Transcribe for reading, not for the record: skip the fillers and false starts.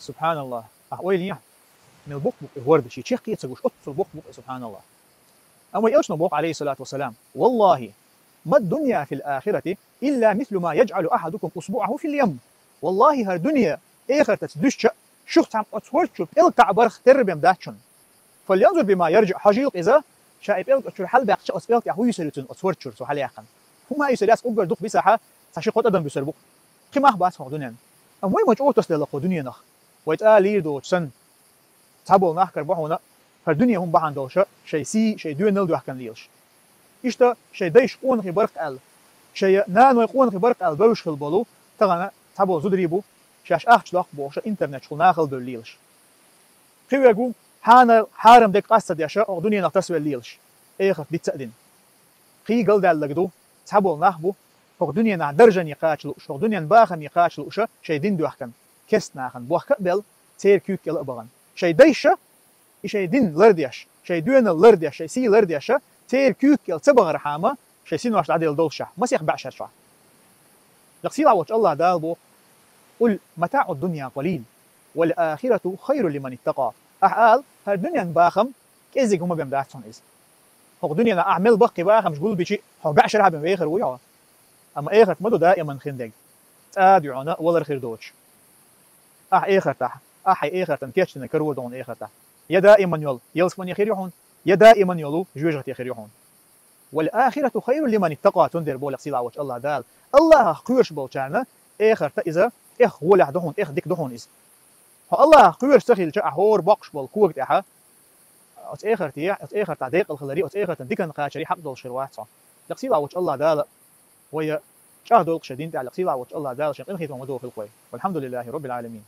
سبحان الله أويليا من البوق بوق ورد شي تشيخ يتسقوش أط البوق بوق سبحان الله أما يلش نبوق عليه الصلاة والسلام والله ما الدنيا في الآخرة إلا مثل ما يجعل أحدكم أصبعه في اليم والله هالدنيا آخر تدش شخص عم أتصورش إلقع برخ تربيم داتشن فلينظر بما يرجع حجيق إذا شايف إلق أشور حل بيقش أسبيلك يحوي يسرتن أتصورش سو حل يخن هما يسرياس أقر دخ بساحة تشيخ أدم بسربوك كما أخبات دنيا أم وين مجعور تسلق دنيا نخ ويتقال يدو تسن تابل نحكر بحونا فالدنيا هم بحان دوشة شي سي شي دوين نل دوحكن ليلش إشتا شي دايش قون في برق ال شي نانو يقون في برق ال بوش البلو تغانا تابل زدريبو شاش أخش لاق بوشة إنترنت شخل ناخل دو ليلش خيو يقول حانا حارم ديك قصة ديشا أو دنيا نغتسوي ليلش إيخف دي تسأدين خي قل دال لقدو تابل ناخبو فوق دنيا نا درجة نقاش لوش فوق دنيا باخن نقاش لوشة شي دين دوحكن كست ناخن بوخ قبل تير كيوك يلا أبغان شي دايشة شي دين لرديش شي دوين لرديش شي سي لرديش تير كيوك يلا تبغى رحامة شي سين واش عدل دولشة مسيخ بعشر شا لقسيل عوج الله دالبو قل متاع الدنيا قليل والآخرة خير لمن اتقى أحال هالدنيا باخم كيزيك هما بيمداتهم إز هو دنيا أعمل بقي باخم مش قول بشي هو بعشرها بمبيخر وياه أما آخر مدو دائما خندق تادعونا ولا الخير دوش آخر تح آخر تنكيش تنكرو دون آخر تح يا دائما يل يلسفن يخير يحون يا دائما يلو جوجة يخير يحون والآخرة خير لمن اتقى تندر بولق سيلا وش الله دال الله قيرش بولشارنا آخر تا إذا إخ ولا دهون إخ ديك دهون إز هو الله قيرش تخيل جاء هور بقش بالكوك تاعها آخر تا ديق الخلري آخر تنديكن قاشري حق دول شروات صح لقسيلا وش الله دال ويا شاهدوا القشدين تعلق سيلا وش الله دال شيء خيط ومدوه في القوي والحمد لله رب العالمين.